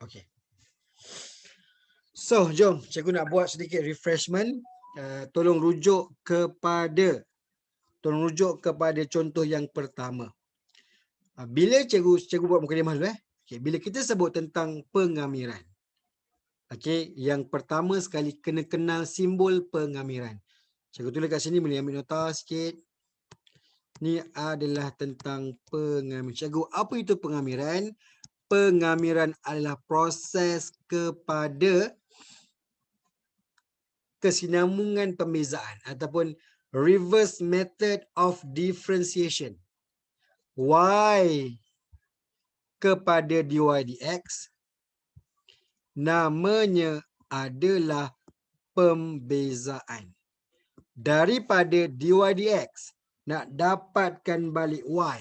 Okey. So, jom cikgu nak buat sedikit refreshment. Tolong rujuk kepada contoh yang pertama. Bila cikgu buat mukadimah dulu. Okay, bila kita sebut tentang pengamiran. Okey, yang pertama sekali kena kenal simbol pengamiran. Cikgu tulis kat sini, boleh ambil nota sikit. Ni adalah tentang pengamiran. Cikgu, apa itu pengamiran? Pengamiran adalah proses kepada kesinambungan pembezaan ataupun reverse method of differentiation. Y kepada dy dx namanya adalah pembezaan. Daripada dy dx nak dapatkan balik y,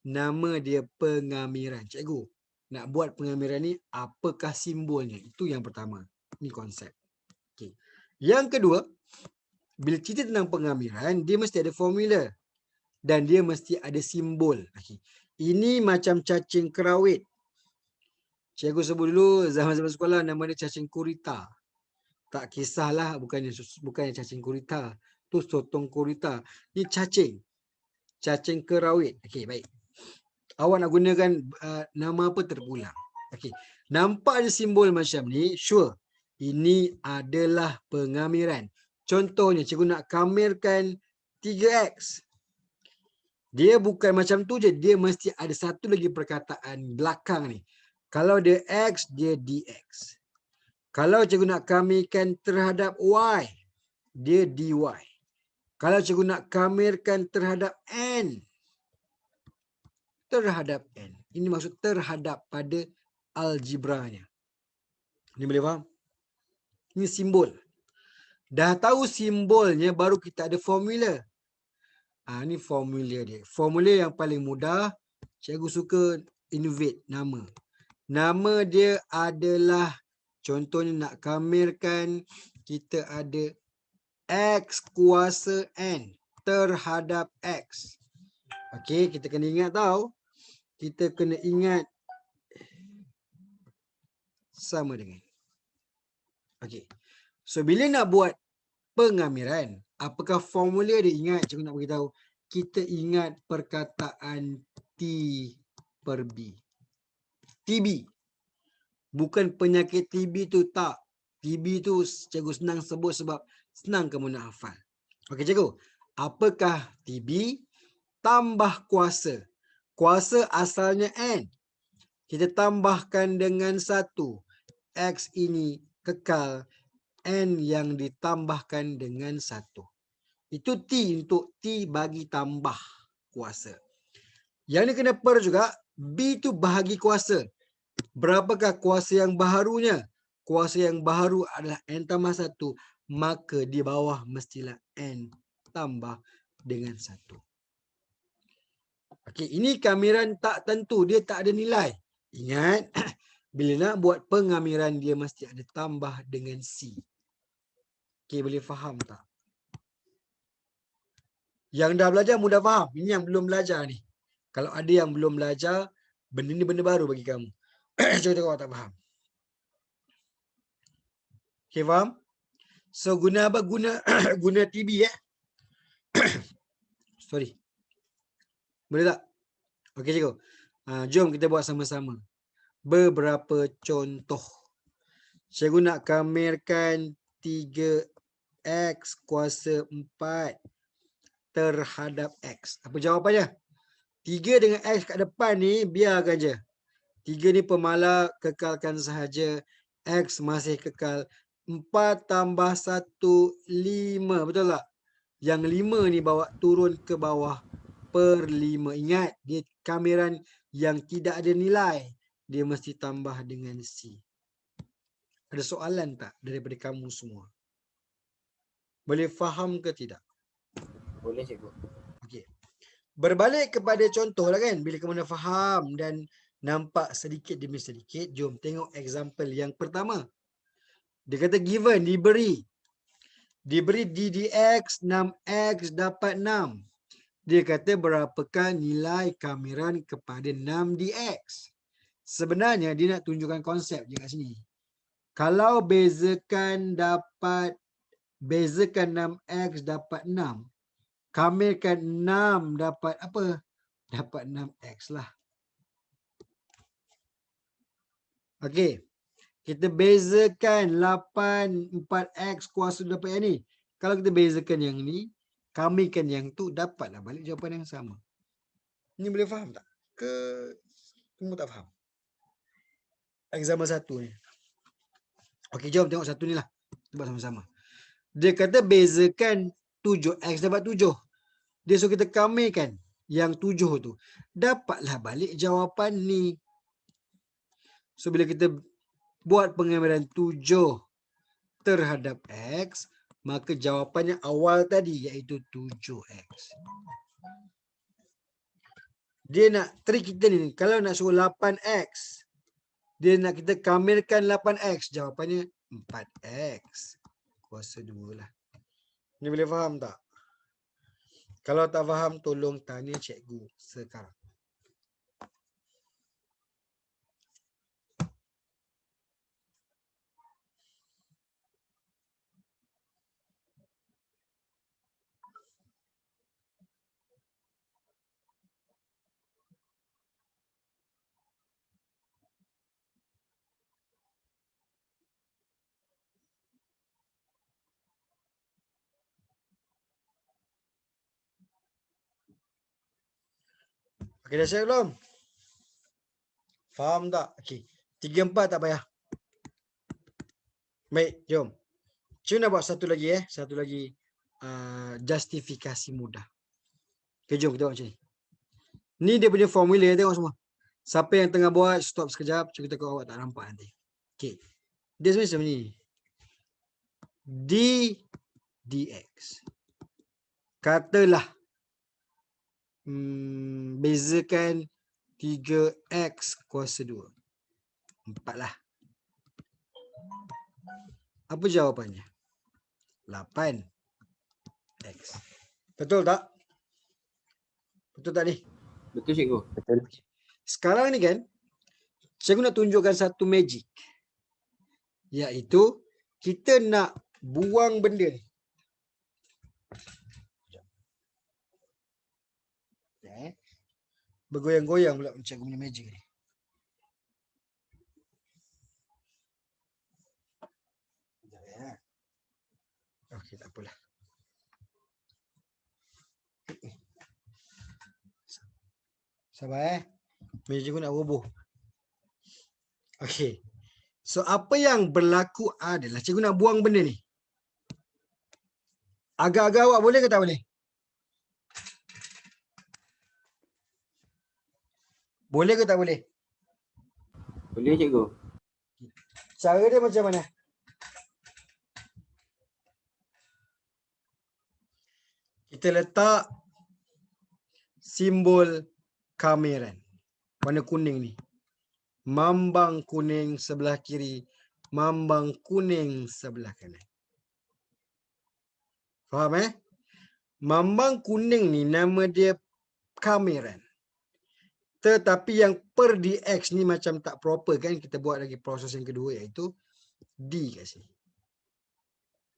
nama dia pengamiran. Cikgu, nak buat pengamiran ni apakah simbolnya? Itu yang pertama. Ini konsep. Okay. Yang kedua, bila cerita tentang pengamiran, dia mesti ada formula dan dia mesti ada simbol. Okay. Ini macam cacing kerawit. Cikgu sebut dulu zaman-zaman sekolah nama dia cacing kurita. Tak kisahlah, bukannya cacing kurita. Tu sotong kurita. Ini cacing. Cacing kerawit. Okey, baik. Awak nak gunakan nama apa terpulang. Okey. Nampak ada simbol macam ni, sure. Ini adalah pengamiran. Contohnya, cikgu nak kamirkan 3x. Dia bukan macam tu je. Dia mesti ada satu lagi perkataan belakang ni. Kalau dia x, dia dx. Kalau cikgu nak kamirkan terhadap y, dia dy. Kalau cikgu nak kamirkan terhadap n, ini maksud terhadap pada algebranya. Ini boleh faham? Ini simbol. Dah tahu simbolnya, baru kita ada formula. Ini formula dia. Formula yang paling mudah, cikgu suka innovate nama. Nama dia adalah, contohnya nak kamirkan, kita ada x kuasa n terhadap x. Okey, kita kena ingat tau. Kita kena ingat sama dengan. Okey. So, bila nak buat pengamiran, apakah formula dia? Ingat, cikgu nak beritahu. Kita ingat perkataan T per B. TB. Bukan penyakit TB tu, tak. TB tu cikgu senang sebut sebab senang kamu nak hafal. Okey cikgu. Apakah TB? Tambah kuasa. Kuasa asalnya N. Kita tambahkan dengan 1. X ini kekal. N yang ditambahkan dengan 1. Itu T untuk T bagi tambah kuasa. Yang ni kena per juga. B tu bahagi kuasa. Berapakah kuasa yang baharunya? Kuasa yang baharu adalah N tambah 1. Maka di bawah mestilah N tambah dengan 1. Okey, ini kamiran tak tentu. Dia tak ada nilai. Ingat, bila nak buat pengamiran, dia mesti ada tambah dengan C. Okey, boleh faham tak? Yang dah belajar mudah faham. Ini yang belum belajar ni. Kalau ada yang belum belajar, benda ni benda baru bagi kamu. Cuba tengok tak faham. Okay, faham? So, guna apa? Guna TB Sorry. Boleh tak? Okey, cikgu. Jom kita buat sama-sama. Beberapa contoh. Cikgu nak kamirkan 3x kuasa 4 terhadap x. Apa jawapannya? 3 dengan x kat depan ni, biarkan je. 3 ni pemalas, kekalkan sahaja. X masih kekal. 4 tambah 1, 5. Betul tak? Yang 5 ni bawa turun ke bawah per 5. Ingat, dia kamiran yang tidak ada nilai. Dia mesti tambah dengan C. Ada soalan tak daripada kamu semua? Boleh faham ke tidak? Boleh cikgu. Okey. Berbalik kepada contoh lah kan. Bila kamu dah faham dan nampak sedikit demi sedikit, jom tengok example yang pertama. Dia kata given, diberi d dx 6x dapat 6. Dia kata berapakah nilai kamiran kepada 6 dx? Sebenarnya dia nak tunjukkan konsep je kat sini. Kalau bezakan 6x dapat 6. Kamirkan 6 dapat apa? Dapat 6x lah. Okey. Kita bezakan 4x kuasa 2 dapat yang ni. Kalau kita bezakan yang ni, kamirkan yang tu, dapatlah balik jawapan yang sama. Ni boleh faham tak? Ke kamu tak faham? Example 1 ni. Okey, jom tengok satu ni lah. Buat sama-sama. Dia kata bezakan 7x dapat 7. Dia suruh kita kamirkan yang 7 tu. Dapatlah balik jawapan ni. So, bila kita buat pengamiran 7 terhadap x, maka jawapannya awal tadi iaitu 7x. Dia nak trik kita ni, kalau nak suruh 8x, dia nak kita kamirkan 8x, jawapannya 4x kuasa 2 lah. Ni boleh faham tak? Kalau tak faham, tolong tanya cikgu sekarang. Okey, dah siap belum? Faham tak? Okey. 3, 4 tak payah. Baik, jom. Cuma nak buat satu lagi Satu lagi justifikasi mudah. Okay, jom kita buat macam ni. Ni dia punya formula, tengok semua. Siapa yang tengah buat, stop sekejap. Cuba takut awak tak nampak nanti. Okay. Dia sebenarnya macam ni. D dx. Katalah bezakan 3x kuasa 2. 4 lah. Apa jawapannya? 8x. Betul tak? Betul tak ni? Betul cikgu. Betul. Sekarang ni kan, cikgu nak tunjukkan satu magic. Iaitu, kita nak buang benda ni. Bergoyang-goyang pula cikgu punya magic ni. Okey, tak apalah. Sabar meja cikgu nak roboh. Okey. So, apa yang berlaku adalah cikgu nak buang benda ni. Agak-agak awak boleh ke tak boleh? Boleh ke tak boleh? Boleh cikgu. Cara dia macam mana? Kita letak simbol kamiran. Warna kuning ni. Mambang kuning sebelah kiri. Mambang kuning sebelah kanan. Faham Mambang kuning ni nama dia kamiran. Tetapi yang per dx ni macam tak proper kan. Kita buat lagi proses yang kedua iaitu D kat sini.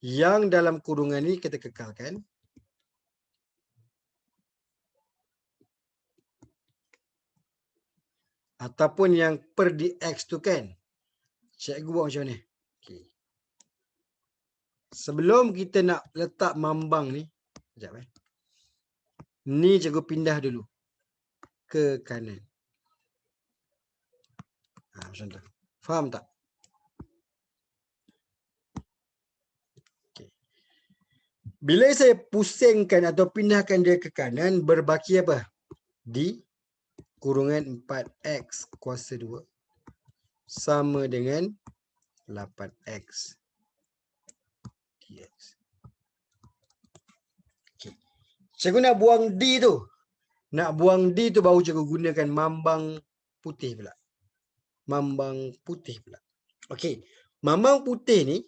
Yang dalam kurungan ni kita kekalkan. Ataupun yang per dx tu kan. Cikgu buat macam ni. Okay. Sebelum kita nak letak mambang ni. Sekejap ni cikgu pindah dulu. Ke kanan. Macam tu. Faham tak? Okay. Bila saya pusingkan atau pindahkan dia ke kanan. Berbaki apa? D. Kurungan 4x kuasa 2 sama dengan 8x dx. Okay. Cikgu nak buang D tu. Nak buang D tu baru cikgu gunakan mambang putih pula. Mambang putih pula. Okey. Mambang putih ni,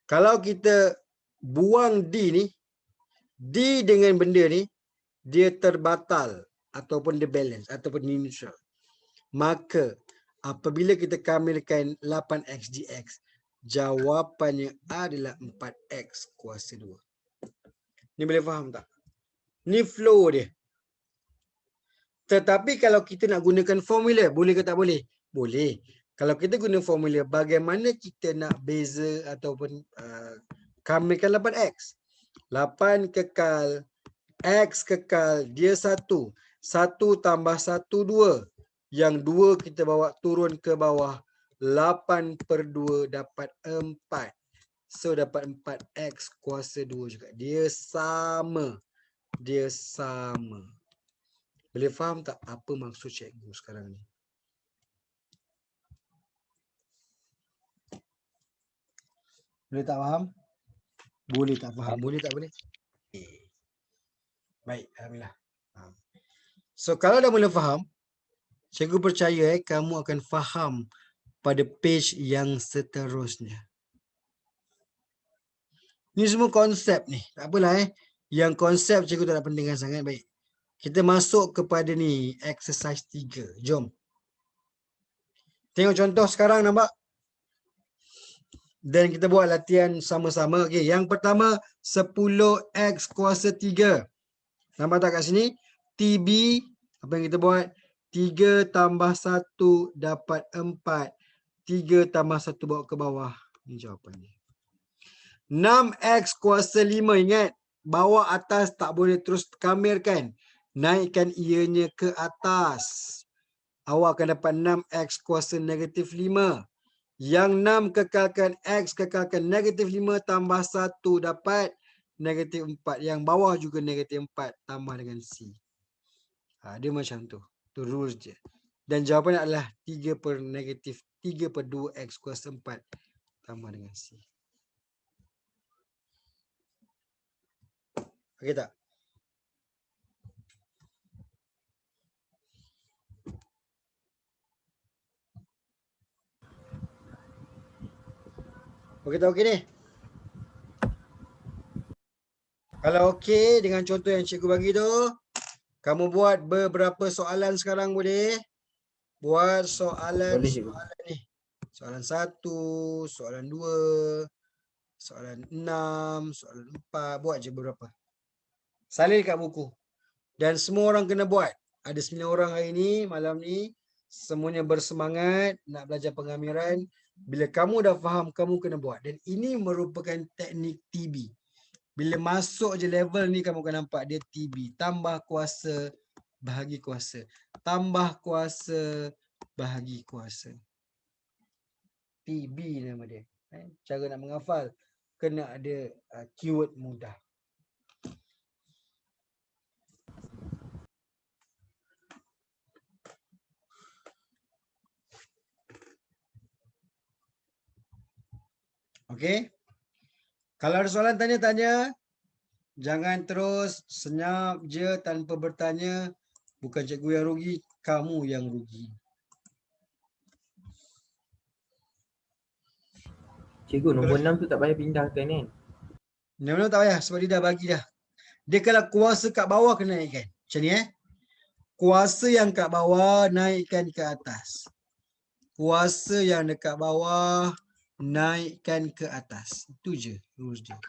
kalau kita buang D ni, D dengan benda ni, dia terbatal. Ataupun dia balance. Ataupun neutral. Maka apabila kita kamilkan 8x dx, jawapannya adalah 4x kuasa 2. Ni boleh faham tak? Ni flow dia. Tetapi kalau kita nak gunakan formula, boleh ke tak boleh? Boleh. Kalau kita guna formula, bagaimana kita nak beza ataupun kamilkan 8x? 8 kekal, x kekal, dia 1. 1 tambah 1, 2. Yang 2 kita bawa turun ke bawah. 8 per 2 dapat 4. So dapat 4x kuasa 2 juga. Dia sama. Dia sama. Boleh faham tak apa maksud cikgu sekarang ni? Boleh tak faham? Boleh tak faham? Boleh tak boleh? Baik, alhamdulillah. So kalau dah mula faham, cikgu percaya kamu akan faham pada page yang seterusnya. Ni semua konsep ni. Tak apalah Yang konsep cikgu tak nak pentingkan sangat. Baik. Kita masuk kepada ni exercise 3. Jom. Tengok contoh sekarang nampak? Dan kita buat latihan sama-sama. Okey, yang pertama 10x kuasa 3. Nampak tak kat sini? TB, apa yang kita buat? 3 tambah 1 dapat 4. 3 tambah 1 bawa ke bawah. Ini jawapannya. 6x kuasa 5. Ingat, bawah atas tak boleh terus kamilkan. Naikkan ianya ke atas. Awak akan dapat 6x kuasa negatif 5. Yang 6 kekalkan x, kekalkan negatif 5 tambah 1 dapat negatif 4. Yang bawah juga negatif 4 tambah dengan C. Dia macam tu. Tu rules je. Dan jawapannya adalah 3 per negatif 3 per 2x kuasa 4 tambah dengan C. Okey tak? Okey tak okey ni? Kalau okey dengan contoh yang cikgu bagi tu, kamu buat beberapa soalan sekarang boleh? Buat soalan Boleh cikgu. ni. Soalan 1, soalan 2, soalan 6, soalan 4. Buat je beberapa. Salin kat buku. Dan semua orang kena buat. Ada 9 orang hari ni, malam ni. Semuanya bersemangat nak belajar pengamiran. Bila kamu dah faham, kamu kena buat. Dan ini merupakan teknik TB. Bila masuk je level ni, kamu akan nampak dia TB. Tambah kuasa, bahagi kuasa. Tambah kuasa, bahagi kuasa. TB nama dia. Cara nak menghafal, kena ada keyword mudah. Okey? Kalau ada soalan, tanya-tanya. Jangan terus senyap je tanpa bertanya. Bukan cikgu yang rugi, kamu yang rugi. Cikgu, nombor 6 tu tak payah pindahkan kan? Mana tak payah sebab dia dah bagi dah. Dia kalau kuasa kat bawah kena naikkan. Macam ni Kuasa yang kat bawah naikkan ke atas. Kuasa yang dekat bawah naikkan ke atas. Itu je rules dia.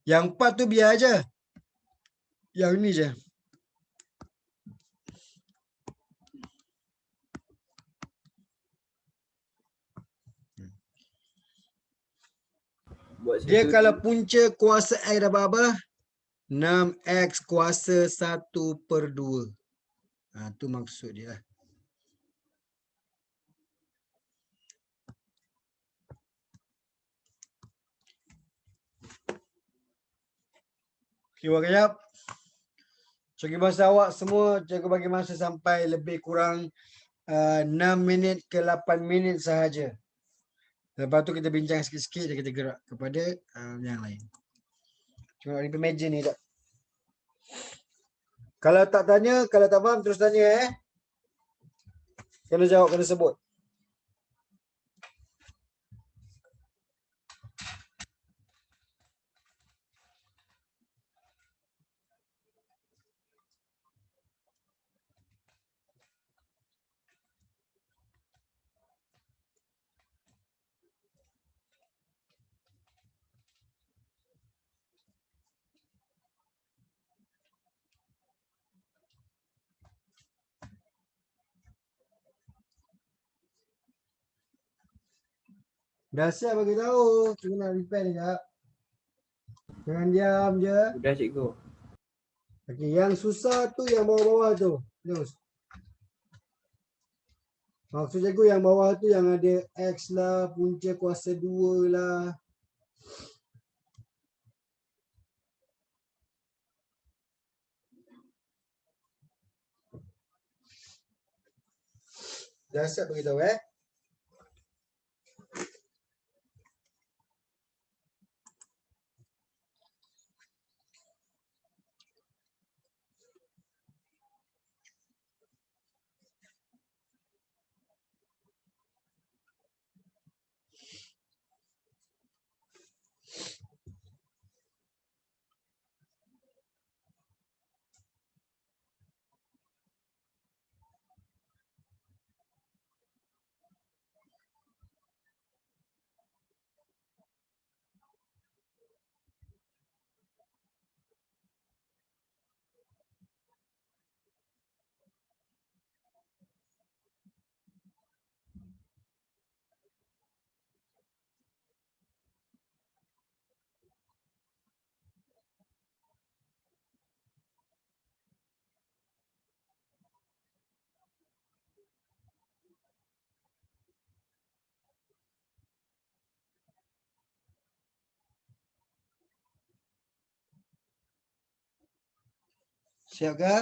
Yang 4 tu biar je. Yang ni je. Buat Dia situ kalau punca kuasa X dah berapa? 6x kuasa 1 per 2. Tu maksud dia lah. Okay, buat kejap. Cikgu bahasa awak semua, cikgu bagi masa sampai lebih kurang 6 minit ke 8 minit sahaja. Lepas tu kita bincang sikit-sikit dan kita gerak kepada yang lain. Cuma ni meja ni tak. Kalau tak tanya, kalau tak faham terus tanya Kena jawab, kena sebut. Dah siap bagi tahu. Cikgu nak repair ni kak. Jangan diam je. Sudah cikgu. Okey, yang susah tu yang bawah-bawah tu. Terus. Maksud cikgu yang bawah tu yang ada X lah, punca kuasa 2 lah. Dah siap bagi tahu Siap ke?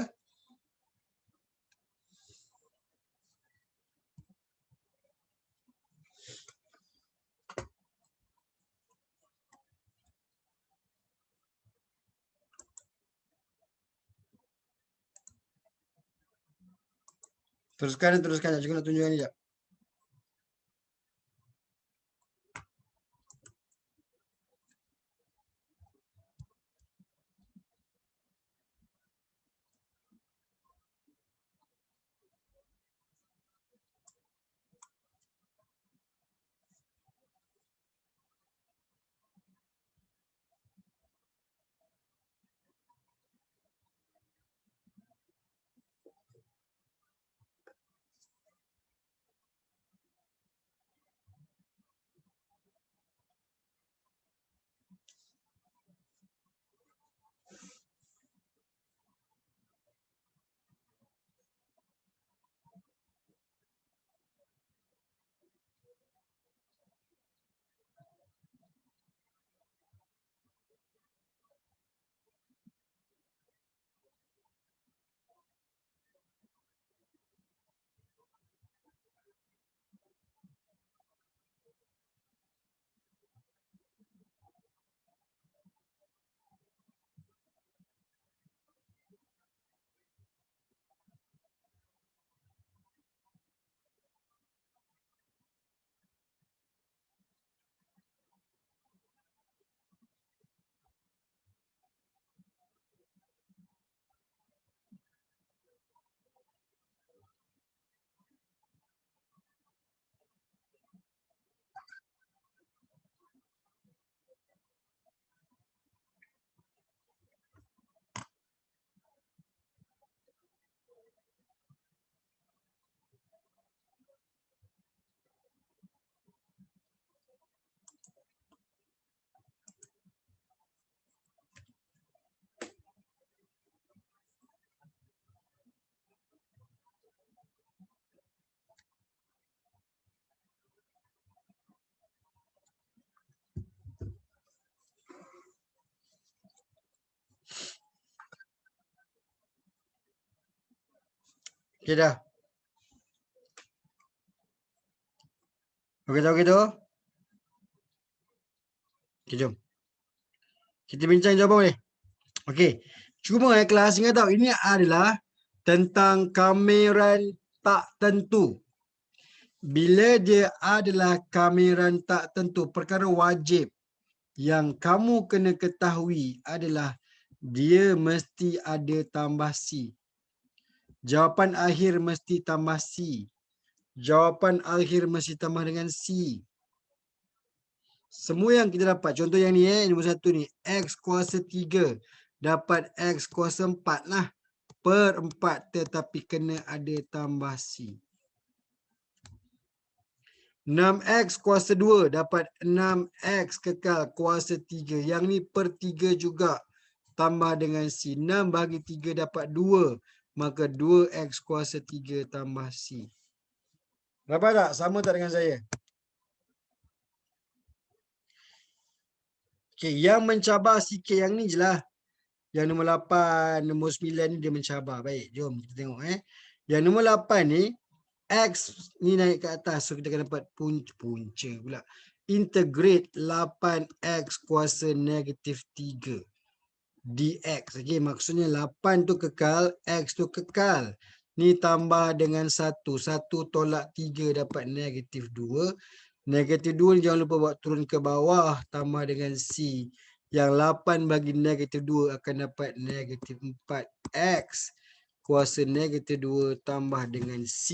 Teruskan. Cikgu nak tunjukkan ni jap. Okey dah. Okey tahu gitu. Okey jom. Kita bincang jawapan boleh. Okey. Cuma kelas ingat tahu ini adalah tentang kameran tak tentu. Bila dia adalah kameran tak tentu, perkara wajib yang kamu kena ketahui adalah dia mesti ada tambah C. Jawapan akhir mesti tambah C. Jawapan akhir mesti tambah dengan C. Semua yang kita dapat, contoh yang ni nombor 1 ni, X kuasa 3 dapat X kuasa 4 lah. Per 4 tetapi kena ada tambah C. 6x kuasa 2 dapat 6x kekal kuasa 3. Yang ni per 3 juga. Tambah dengan C. 6 bagi 3 dapat 2. Maka 2x kuasa 3 tambah C. Dapat tak? Sama tak dengan saya? Okey, yang mencabar sikit yang ni je lah. Yang nombor 8, nombor 9 ni dia mencabar. Baik, jom kita tengok Yang nombor 8 ni, X ni naik ke atas. So, kita akan dapat punca pula. Integrate 8X kuasa negatif 3. dx. Okay, maksudnya 8 tu kekal, X tu kekal. Ni tambah dengan 1. 1 tolak 3 dapat negatif 2. Negatif 2 ni jangan lupa buat turun ke bawah. Tambah dengan C. Yang 8 bagi negatif 2 akan dapat negatif 4X. Kuasa negatif 2 tambah dengan C.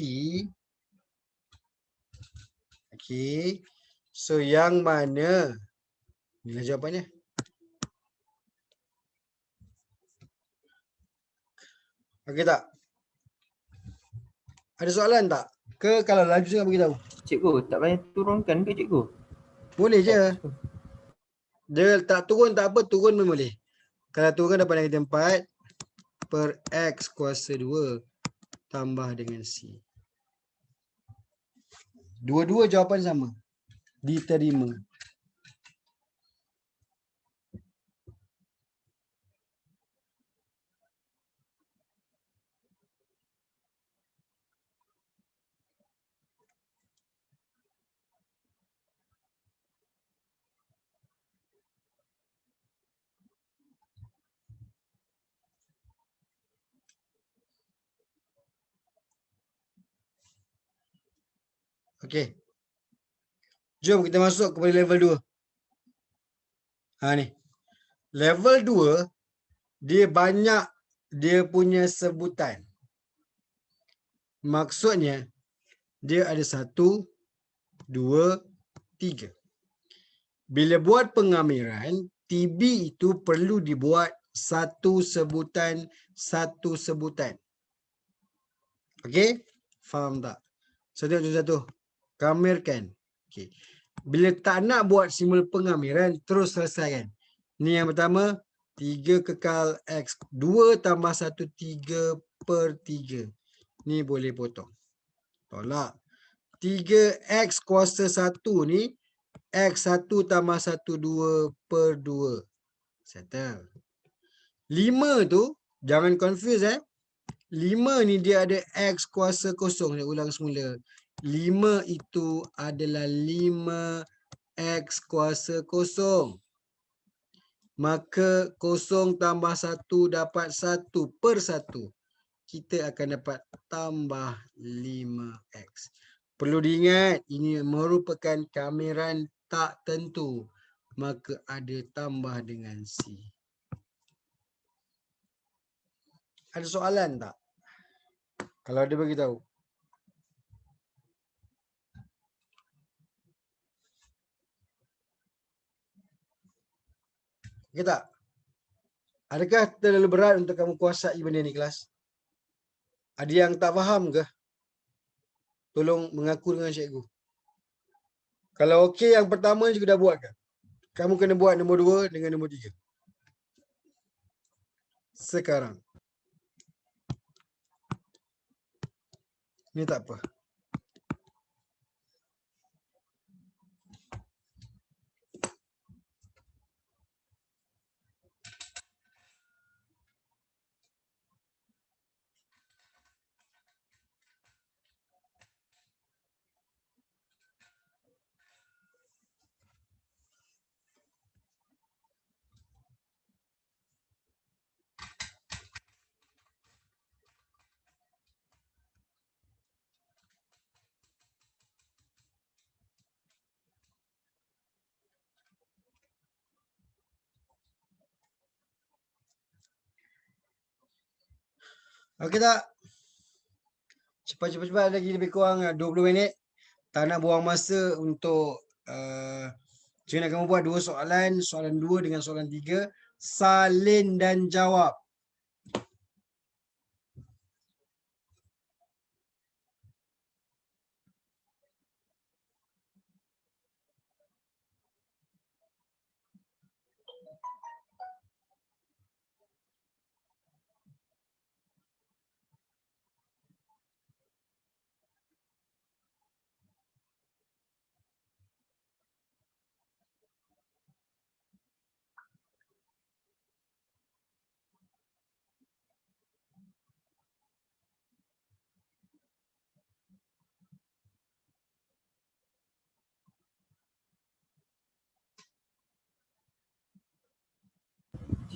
Okey. So yang mana? Inilah jawapannya. Okey tak? Ada soalan tak? Ke kalau laju sangat beritahu? Cikgu, tak payah turunkan ke cikgu? Boleh je. X tu. Dia tak turun tak apa, turun pun boleh. Kalau turun dapat negatif 4 per X kuasa 2 tambah dengan C. Dua-dua jawapan sama. Diterima. Okey. Jom kita masuk kepada level 2. Ni. Level 2 dia banyak dia punya sebutan. Maksudnya dia ada 1, 2, 3. Bila buat pengamiran, TB itu perlu dibuat satu sebutan. Okey? Faham tak? Satu. Kamirkan. Okey. Bila tak nak buat simbol pengamiran, terus selesaikan. Ni yang pertama, 3 kekal X. 2 tambah 1, 3 per 3. Ni boleh potong. Tolak. 3X kuasa 1 ni, X1 tambah 1, 2 per 2. Settle. 5 tu, jangan confuse 5 ni dia ada X kuasa kosong. Saya ulang semula. 5 itu adalah 5X kuasa kosong. Maka kosong tambah 1 dapat 1 per 1. Kita akan dapat tambah 5X. Perlu diingat, ini merupakan kamiran tak tentu. Maka ada tambah dengan C. Ada soalan tak? Kalau ada beritahu. Okey tak? Adakah terlalu berat untuk kamu kuasai benda ni kelas? Ada yang tak faham ke? Tolong mengaku dengan cikgu. Kalau okey yang pertama juga dah buat ke? Kamu kena buat nombor 2 dengan nombor 3. Sekarang. Ni tak apa. Okey tak? Cepat lagi lebih kurang 20 minit. Tak nak buang masa untuk saya nak kamu buat 2 soalan. Soalan 2 dengan soalan 3. Salin dan jawab.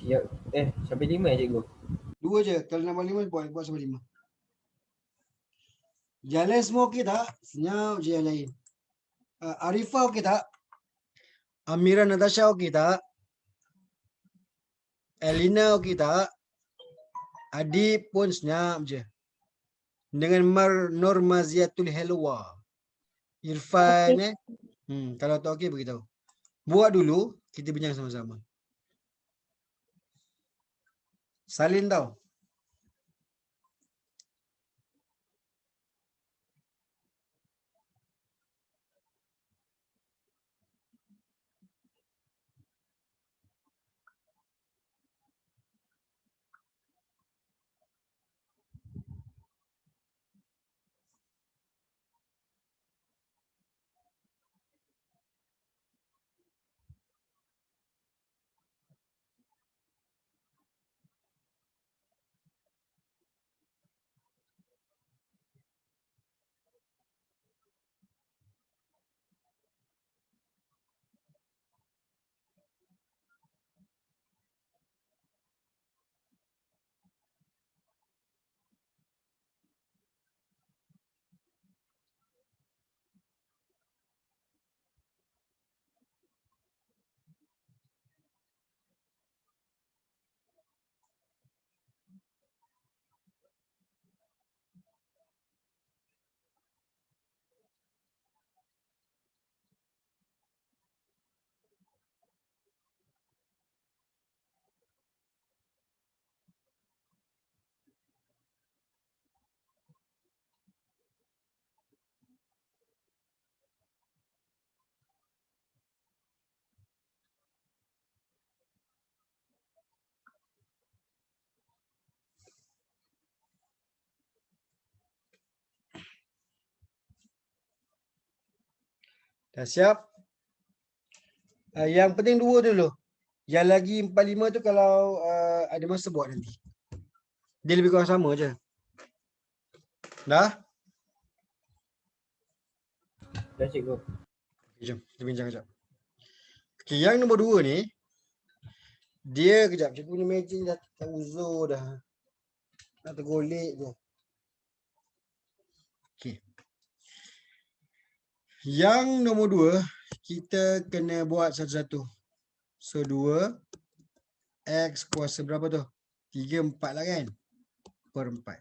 Siap. Sampai 5 cikgu. 2 je. Kalau nak buat 5, buat sampai 5. Yang lain semua okey tak? Senyap je yang lain. Arifah okey tak? Amira Natasha okey tak? Elina okey tak? Adib pun senyap je. Dengan Nur Maziatul Helwa. Irfan Okey. kalau tak okey beritahu. Buat dulu, kita bincang sama-sama. Salin tau. Dah siap? Yang penting 2 dulu. Yang lagi 4, 5 tu kalau ada masa buat nanti. Dia lebih kurang sama je. Dah? Dah cikgu. Okay, jom kita bincang kejap. Okay, yang nombor 2 ni, dia kejap. Cikgu punya meja dah tak uzur dah. Nak tergolek je. Okay. Yang nombor 2, kita kena buat satu-satu. So 2, X kuasa berapa tu? 3, 4 lah kan? Per 4.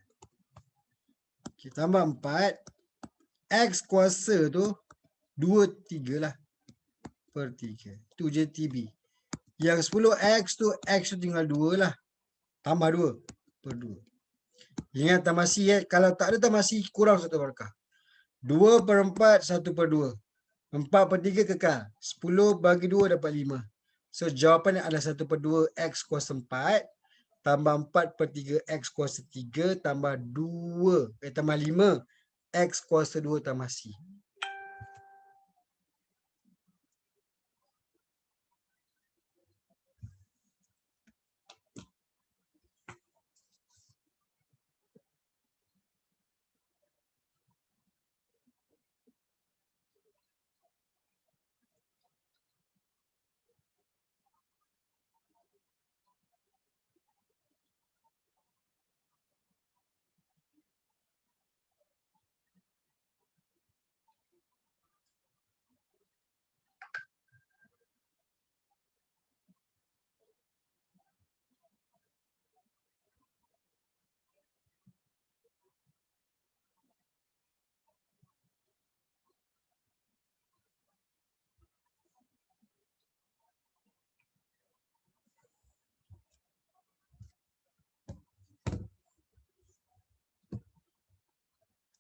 Okay, tambah 4. X kuasa tu 2, 3 lah. Per 3. Tu je TB. Yang 10X tu, X tu tinggal 2 lah. Tambah 2 per 2. Ingat tamasi kalau tak ada tamasi kurang 1 markah. 2 per 4, 1 per 2. 4 per 3 kekal. 10 bagi 2 dapat 5. So jawapan adalah 1 per 2 X kuasa 4. Tambah 4 per 3 X kuasa 3. Tambah 2. Tambah 5 X kuasa 2 tamasi.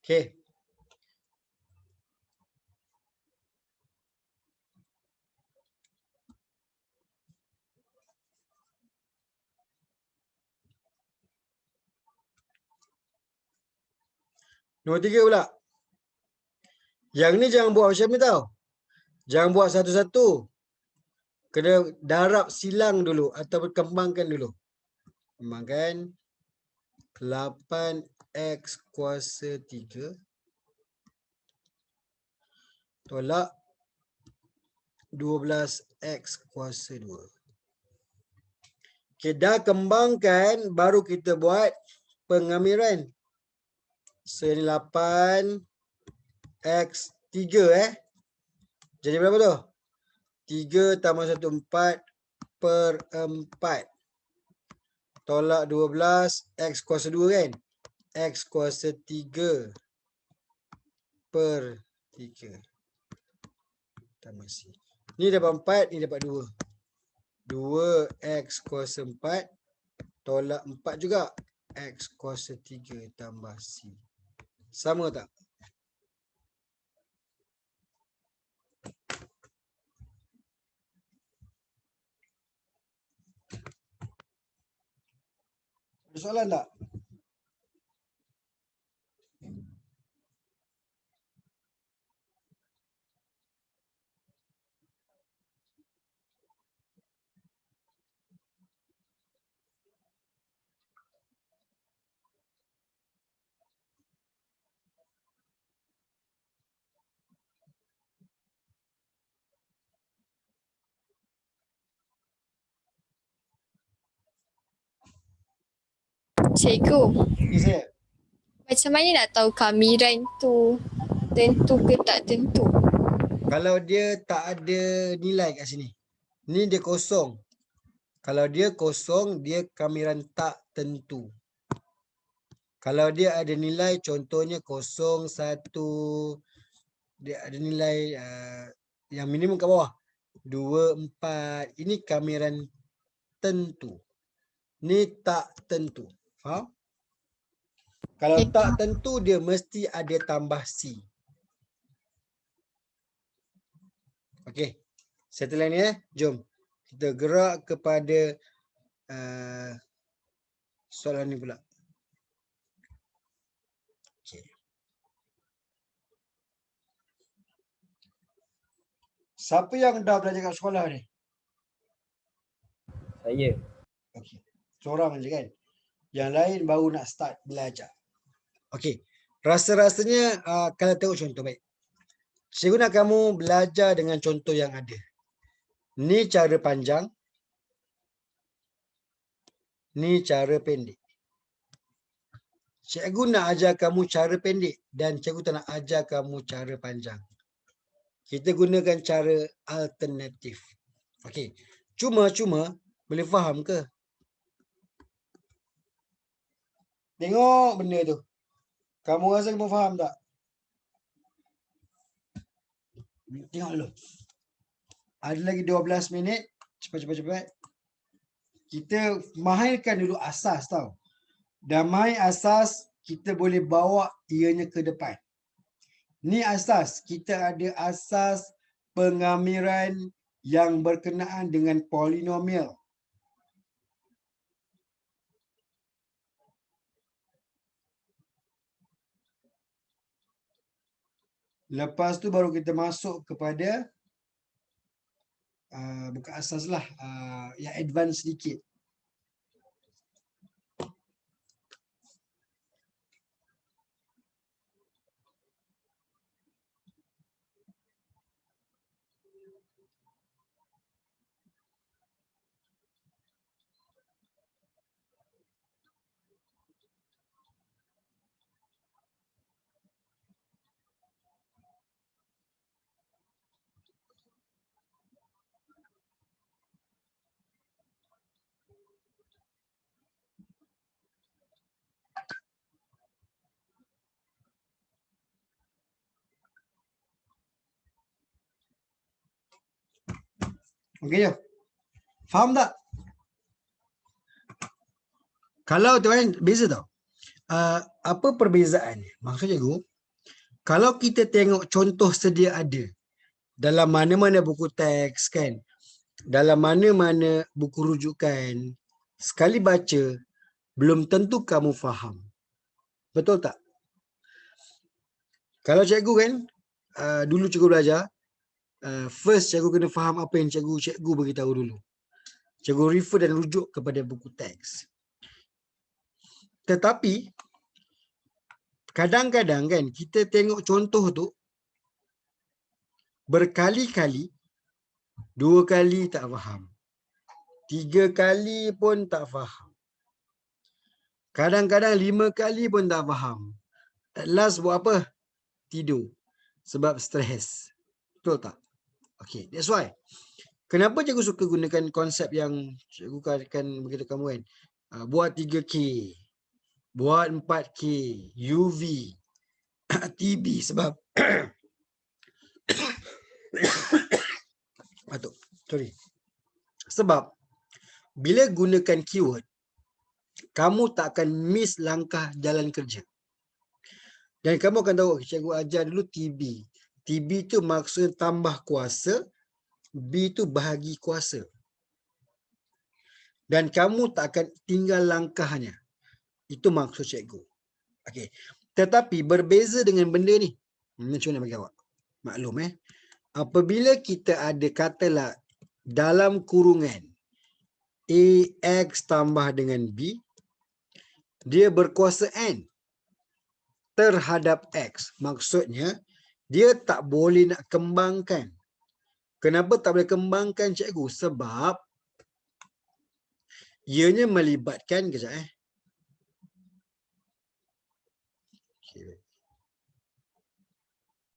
Okay. Nombor 3 pula. Yang ni jangan buat macam ni tau. Jangan buat satu-satu. Kena darab silang dulu atau kembangkan dulu. Kembangkan 8X kuasa 3 tolak 12X kuasa 2. Okay, dah kembangkan baru kita buat pengamiran. So ini 8 X 3 Jadi berapa tu? 3 tambah 1 4 per 4. Tolak 12 X kuasa 2 kan? X kuasa 3 per 3 tambah C. Ni dapat 4, ni dapat 2. 2X kuasa 4 tolak 4 juga. X kuasa 3 tambah C. Sama tak? Ada soalan tak? Cikgu, Yes, saya. macam mana nak tahu kamiran tu tentu ke tak tentu? Kalau dia tak ada nilai kat sini. Ni dia kosong. Kalau dia kosong, dia kamiran tak tentu. Kalau dia ada nilai, contohnya 0, 1, dia ada nilai yang minimum kat bawah. 2, 4. Ini kamiran tentu. Ni tak tentu. Faham? Kalau Ya. tak tentu, dia mesti ada tambah C. Okey. Setelah ni jom. Kita gerak kepada soalan ni pula. Okey. Siapa yang dah belajar kat sekolah ni? Saya. Okey. Seorang je kan? Yang lain baru nak start belajar. Okey. Rasa-rasanya kalau tengok contoh baik. Cikgu nak kamu belajar dengan contoh yang ada. Ni cara panjang. Ni cara pendek. Cikgu nak ajar kamu cara pendek dan cikgu tak nak ajar kamu cara panjang. Kita gunakan cara alternatif. Okey. Cuma boleh faham ke? Tengok benda tu. Kamu rasa kamu faham tak? Tengok dulu. Ada lagi 12 minit. Cepat. Kita mahinkan dulu asas tau. Dah main asas, kita boleh bawa ianya ke depan. Ni asas. Kita ada asas pengamiran yang berkenaan dengan polinomial. Lepas tu baru kita masuk kepada bukan asas lah, yang advance sedikit. Okey jom. Faham tak? Kalau tuan beza tau. Apa perbezaan? Maksud cikgu, kalau kita tengok contoh sedia ada dalam mana-mana buku teks kan, dalam mana-mana buku rujukan, sekali baca belum tentu kamu faham. Betul tak? Kalau cikgu kan, dulu cikgu belajar, first cikgu kena faham apa yang cikgu beritahu dulu. Cikgu refer dan rujuk kepada buku teks. Tetapi kadang-kadang kan kita tengok contoh tu berkali-kali, 2 kali tak faham, 3 kali pun tak faham. Kadang-kadang 5 kali pun tak faham. At last buat apa? Tidur. Sebab stres. Betul tak? Okay, that's why. Kenapa cikgu suka gunakan konsep yang cikgu akan beritahu kamu kan? Buat 3K. Buat 4K. UV. TB sebab Batuk. Sorry. Sebab bila gunakan keyword, kamu tak akan miss langkah jalan kerja. Dan kamu akan tahu, cikgu ajar dulu TB. TB tu maksudnya tambah kuasa, B tu bahagi kuasa. Dan kamu tak akan tinggal langkahnya. Itu maksud cikgu. Okey. Tetapi berbeza dengan benda ni. Macam mana bagi awak? Maklum apabila kita ada katalah dalam kurungan AX tambah dengan B, dia berkuasa N terhadap X. Maksudnya, dia tak boleh nak kembangkan. Kenapa tak boleh kembangkan, cikgu? Sebab ianya melibatkan, kejap Okay.